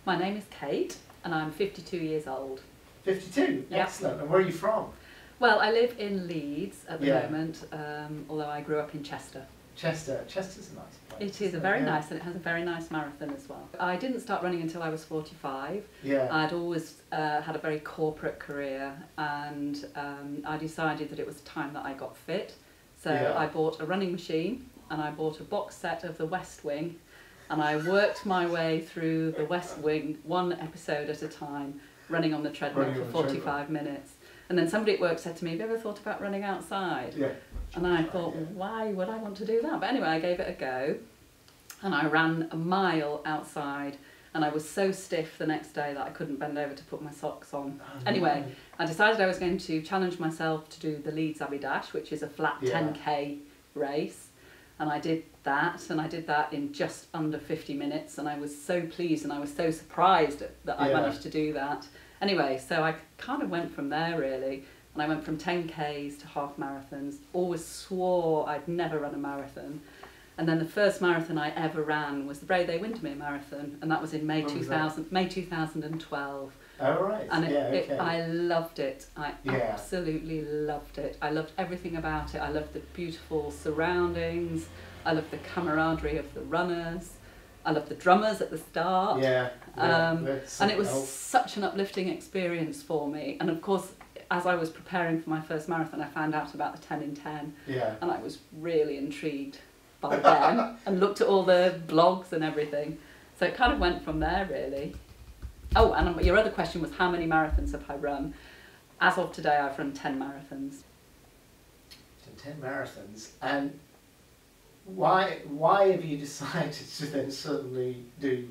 My name is Kate and I'm 52 years old. 52? Yep. Excellent. And where are you from? Well, I live in Leeds at the moment, although I grew up in Chester. Chester's a nice place. It is very nice, and it has a very nice marathon as well. I didn't start running until I was 45. Yeah. I'd always had a very corporate career, and I decided that it was time that I got fit. So I bought a running machine and I bought a box set of The West Wing, and I worked my way through The West Wing one episode at a time, running on the treadmill for 45 minutes. And then somebody at work said to me, have you ever thought about running outside? Yeah. And I thought, well, why would I want to do that? But anyway, I gave it a go, and I ran a mile outside, and I was so stiff the next day that I couldn't bend over to put my socks on. Anyway, I decided I was going to challenge myself to do the Leeds Abbey Dash, which is a flat 10k race. And I did that, and I did that in just under 50 minutes, and I was so pleased and I was so surprised that I managed to do that. Anyway, so I kind of went from there really, and I went from 10Ks to half marathons, always swore I'd never run a marathon. And then the first marathon I ever ran was the Bray Windermere Marathon, and that was in May 2012. Oh, right. And I loved it. I absolutely loved it. I loved everything about it. I loved the beautiful surroundings. I loved the camaraderie of the runners. I loved the drummers at the start. And it was such an uplifting experience for me. And of course, as I was preparing for my first marathon, I found out about the 10 in 10. And I was really intrigued by them and looked at all the blogs and everything. So it kind of went from there, really. Oh, and your other question was how many marathons have I run? As of today, I've run 10 marathons. So 10 marathons. And why have you decided to then suddenly do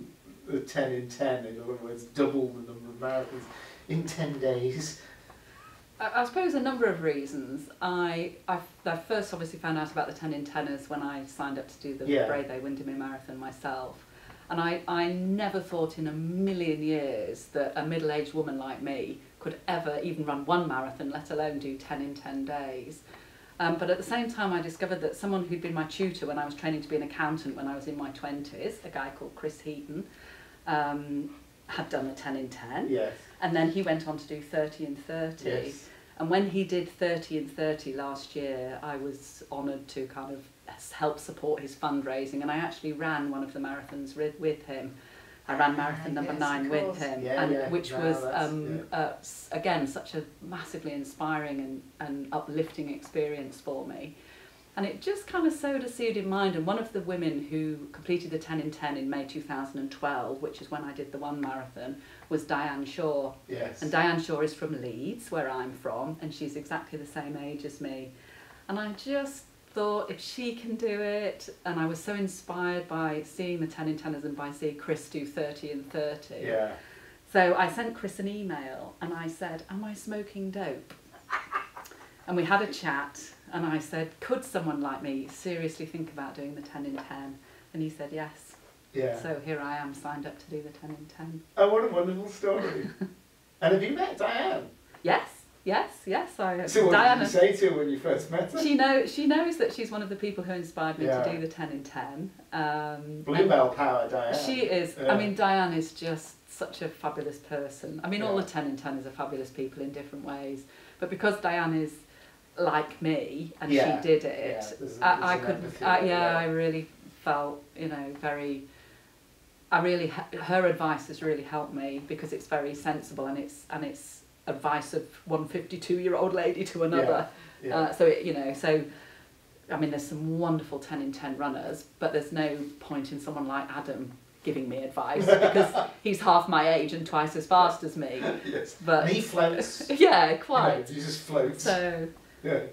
the 10 in 10, in other words, double the number of marathons in 10 days? I suppose a number of reasons. I first obviously found out about the 10 in 10ers when I signed up to do the Bray Windermere Marathon myself. And I never thought in a million years that a middle-aged woman like me could ever even run one marathon, let alone do 10 in 10 days. But at the same time, I discovered that someone who'd been my tutor when I was training to be an accountant when I was in my 20s, a guy called Chris Heaton, had done the 10 in 10. Yes. And then he went on to do 30 in 30. Yes. And when he did 30 in 30 last year, I was honoured to kind of help support his fundraising, and I actually ran one of the marathons with him. I ran marathon number 9 with him, which was, again, such a massively inspiring and uplifting experience for me. And it just kind of sowed a seed in mind. And one of the women who completed the 10 in 10 in May 2012, which is when I did the one marathon, was Diane Shaw. Yes. And Diane Shaw is from Leeds, where I'm from, and she's exactly the same age as me. And I just thought, if she can do it, and I was so inspired by seeing the 10 in 10ers and by seeing Chris do 30 in 30. Yeah. So I sent Chris an email and I said, am I smoking dope? And we had a chat, and I said, could someone like me seriously think about doing the 10 in 10? And he said yes. Yeah. So here I am, signed up to do the 10 in 10. Oh, what a wonderful story. And have you met Diane? Yes. So what Diana, did you say to her when you first met her? She knows that she's one of the people who inspired me to do the 10 in 10. Bluebell power, Diane. She is. I mean, Diane is just such a fabulous person. I mean, all the 10 in 10ers are fabulous people in different ways. But because Diane is like me and she did it, I really felt, her advice has really helped me, because it's very sensible, and it's advice of one 52-year-old lady to another. So I mean, there's some wonderful 10 in 10 runners, but there's no point in someone like Adam giving me advice, because he's half my age and twice as fast as me. Yes. But and he floats. Yeah, quite. He just floats. So so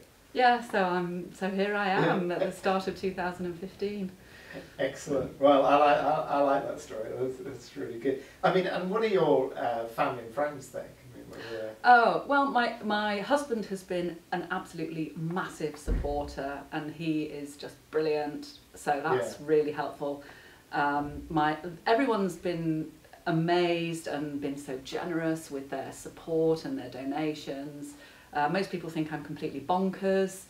here I am at the start of 2015. Excellent. Well, I like that story. That's really good. I mean, and what are your family and friends think? Oh, well, my husband has been an absolutely massive supporter, and he is just brilliant, so that's really helpful. Everyone's been amazed and been so generous with their support and their donations. Most people think I'm completely bonkers.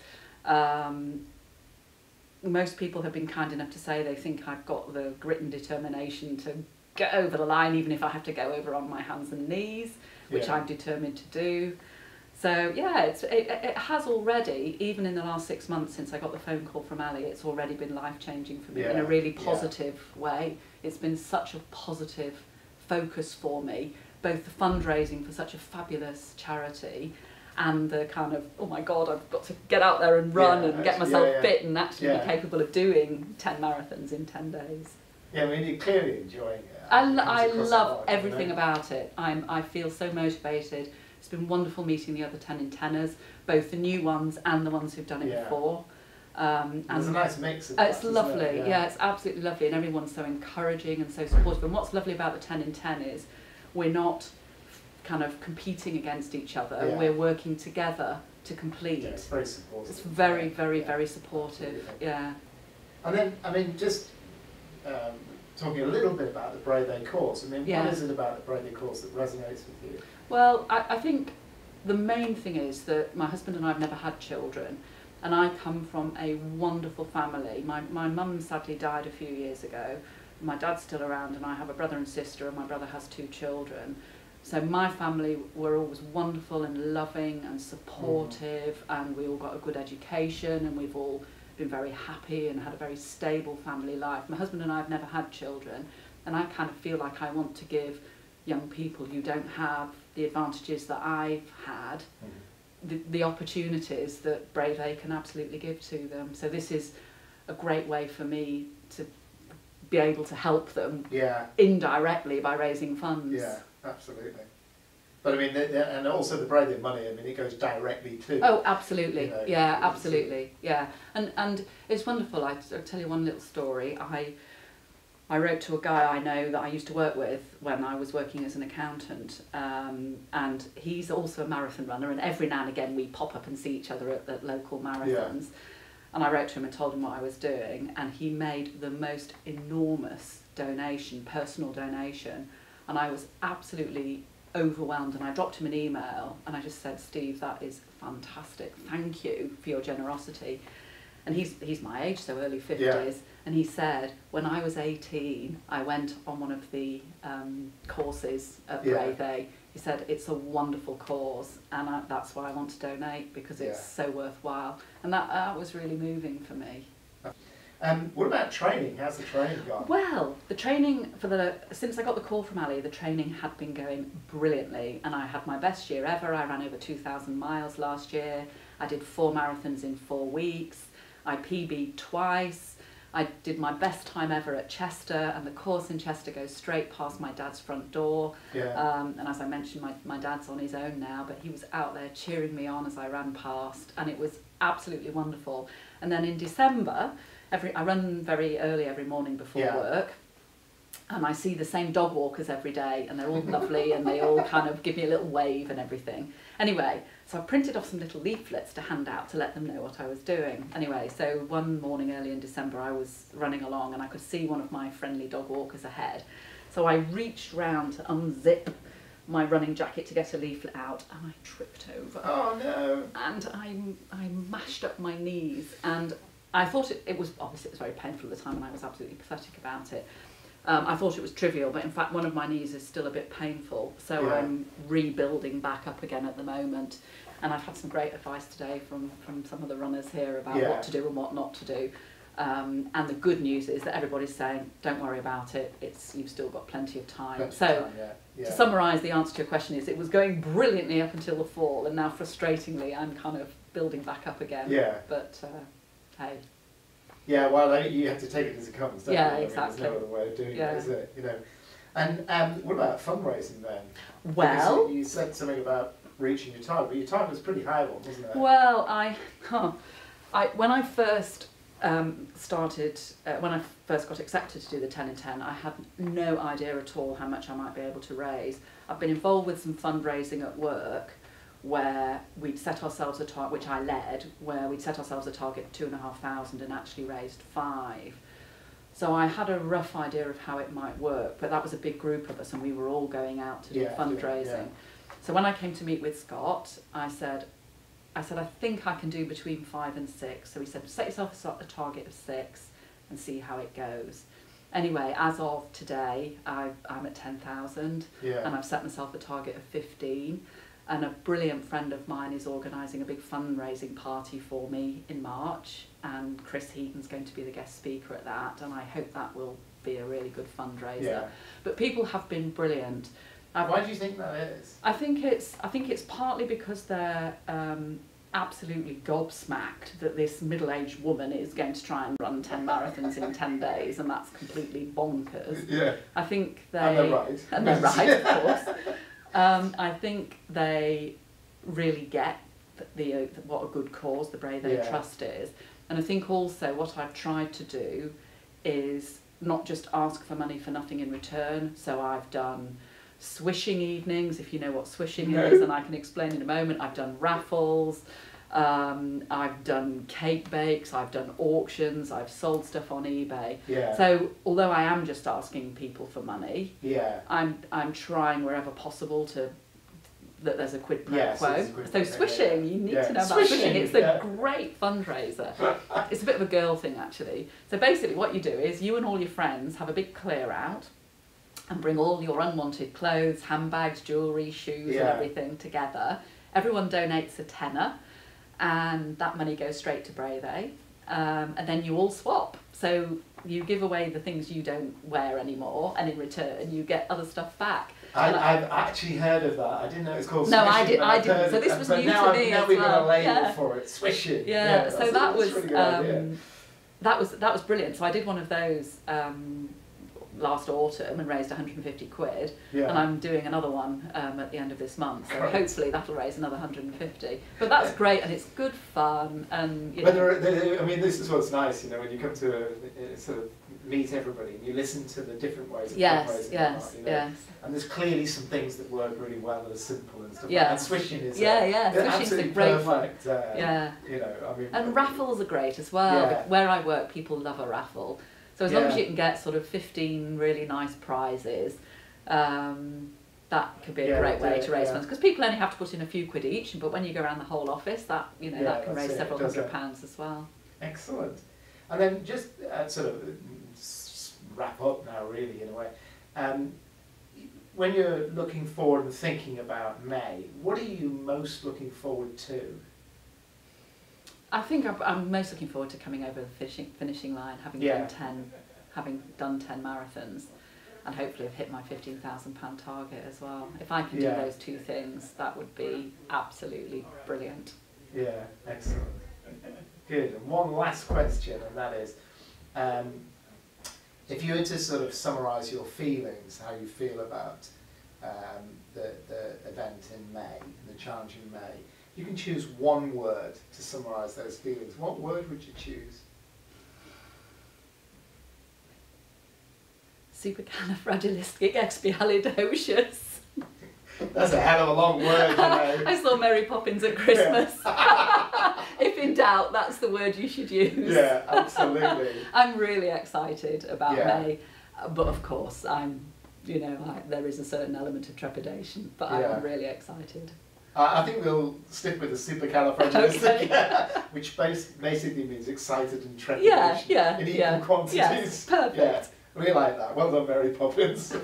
Most people have been kind enough to say they think I've got the grit and determination to get over the line, even if I have to go over on my hands and knees, which Yeah. I'm determined to do. So yeah, it has already, even in the last 6 months since I got the phone call from Ali, it's already been life-changing for me in a Yeah, really yeah. positive way. It's been such a positive focus for me, both the fundraising for such a fabulous charity and the kind of, oh my God, I've got to get out there and run Yeah, and get actually, myself yeah, yeah. fit and actually Yeah. be capable of doing 10 marathons in 10 days. Yeah, I mean, you're clearly enjoying it. I It comes love across a lot, everything you know? about it. I feel so motivated. It's been wonderful meeting the other 10 in 10ers, both the new ones and the ones who've done it Yeah. before. There's a And nice mix of it's that, isn't lovely, it? yeah, it's absolutely lovely, and everyone's so encouraging and so supportive. And what's lovely about the 10 in 10 is we're not kind of competing against each other, Yeah. we're working together to complete. Yeah, it's very supportive. It's very, Yeah, very, yeah. very supportive, yeah. And then, I mean, just talking a little bit about the Brave A course, I mean, Yeah. what is it about the Brave A course that resonates with you? Well, I think the main thing is that my husband and I have never had children, and I come from a wonderful family. My mum sadly died a few years ago. My dad's still around, and I have a brother and sister, and my brother has 2 children. So my family were always wonderful and loving and supportive, and we all got a good education, and we've all been very happy and had a very stable family life. My husband and I have never had children, and I kind of feel like I want to give young people who don't have the advantages that I've had the opportunities that Brave A can absolutely give to them. So this is a great way for me to be able to help them Yeah, indirectly by raising funds. yeah, absolutely. But I mean, and also the Brave A money, I mean, it goes directly to... Oh, absolutely. You know, Yeah, it's- absolutely. Yeah. And it's wonderful. I'll tell you one little story. I wrote to a guy I know that I used to work with when I was working as an accountant, and he's also a marathon runner, and every now and again we pop up and see each other at local marathons. And I wrote to him and told him what I was doing, and he made the most enormous donation, personal donation, and I was absolutely overwhelmed, and I dropped him an email and I just said, Steve, that is fantastic, thank you for your generosity. And he's my age, so early 50s, Yeah. and he said, when I was 18, I went on one of the courses at Yeah. Brave A. He said, it's a wonderful cause, and that's why I want to donate, because it's so worthwhile. And that was really moving for me. What about training? How's the training gone? Well, the training since I got the call from Ali, the training had been going brilliantly, and I had my best year ever. I ran over 2,000 miles last year. I did 4 marathons in 4 weeks. I PB'd twice. I did my best time ever at Chester, and the course in Chester goes straight past my dad's front door. Yeah. And as I mentioned, my dad's on his own now, but he was out there cheering me on as I ran past, and it was absolutely wonderful. And then in December, I run very early every morning before work, and I see the same dog walkers every day, and they're all lovely, and they all kind of give me a little wave and everything. Anyway, so I printed off some little leaflets to hand out to let them know what I was doing. Anyway, so one morning early in December I was running along, and I could see one of my friendly dog walkers ahead. So I reached round to unzip my running jacket to get a leaflet out, and I tripped over. Oh no! And I mashed up my knees, and I thought it was, obviously it was very painful at the time, and I was absolutely pathetic about it. I thought it was trivial, but in fact one of my knees is still a bit painful, so I'm rebuilding back up again at the moment. And I've had some great advice today from some of the runners here about what to do and what not to do. And the good news is that everybody's saying, don't worry about it, you've still got plenty of time. To summarise, the answer to your question is, it was going brilliantly up until the fall, and now frustratingly I'm kind of building back up again. Yeah. But hey. Yeah, well, you have to take it as it comes, don't you? I mean, exactly. there's no other way of doing Yeah. it, is it? You know. And what about fundraising then? Well, Because you said something about reaching your target, but your target was a pretty high one, wasn't it? well, when I first started, when I first got accepted to do the 10 in 10, I had no idea at all how much I might be able to raise. I've been involved with some fundraising at work, where we'd set ourselves a target, which I led, where we'd set ourselves a target of 2,500 and actually raised 5. So I had a rough idea of how it might work, but that was a big group of us, and we were all going out to do fundraising. So when I came to meet with Scott, I said, I think I can do between 5 and 6. So he said, set yourself a target of 6 and see how it goes. Anyway, as of today, I'm at 10,000, Yeah. and I've set myself a target of 15. And a brilliant friend of mine is organising a big fundraising party for me in March, and Chris Heaton's going to be the guest speaker at that, and I hope that will be a really good fundraiser. Yeah. But people have been brilliant. Why do you think that is? I think it's partly because they're absolutely gobsmacked that this middle-aged woman is going to try and run 10 marathons in 10 days, and that's completely bonkers. Yeah. I think they... And they're right. And they're right, of course. I think they really get what a good cause the Brave They Trust is. And I think also what I've tried to do is not just ask for money for nothing in return. So I've done swishing evenings, if you know what swishing is, and I can explain in a moment. I've done raffles, I've done cake bakes, I've done auctions, I've sold stuff on eBay. Yeah. So although I am just asking people for money, Yeah. I'm trying wherever possible that there's a quid pro Yes, quo. there's a quid So pro quo, swishing, you need to know about swishing. It's a great fundraiser. It's a bit of a girl thing actually. So basically what you do is you and all your friends have a big clear out and bring all your unwanted clothes, handbags, jewellery, shoes and everything together. Everyone donates a tenner, and that money goes straight to Brave, and then you all swap. So you give away the things you don't wear anymore, and in return you get other stuff back. I've actually heard of that. I didn't know it's called no, swishing. I didn't. So this was new to me now as well. we've got a label for it, swishing. Yeah, so that was really good idea. that was brilliant. So I did one of those last autumn and raised 150 quid, and I'm doing another one at the end of this month, so hopefully that'll raise another 150. But that's great, and it's good fun, and you know. I mean, this is what's nice, you know, when you come to sort of meet everybody and you listen to the different ways of fundraising. Yes. And there's clearly some things that work really well that are simple and stuff. Yeah. And swishing is swishing's a great perfect, one. You know, I mean, and raffles are great as well. Yeah. Where I work, people love a raffle. So as long as you can get sort of 15 really nice prizes, that could be a great way to raise funds. Because people only have to put in a few quid each, but when you go around the whole office, that that can raise several £100 as well. Excellent. And then just sort of wrap up now, really, in a way. When you're looking forward and thinking about May, what are you most looking forward to? I think I'm most looking forward to coming over the finishing line, having done 10 marathons, and hopefully have hit my £15,000 target as well. If I can do those two things, that would be absolutely brilliant. Yeah, excellent. Good. And one last question, and that is, if you were to sort of summarise your feelings, how you feel about the event in May, the challenge in May, you can choose one word to summarise those feelings. What word would you choose? Supercalifragilisticexpialidocious. That's a hell of a long word, you know. I saw Mary Poppins at Christmas. If in doubt, that's the word you should use. Yeah, absolutely. I'm really excited about May, but of course there is a certain element of trepidation, but I'm really excited. I think we'll stick with the supercalifragilistic, which basically means excited and trepidation in equal quantities. Yes, perfect. Yeah, we like that. Well done, Mary Poppins.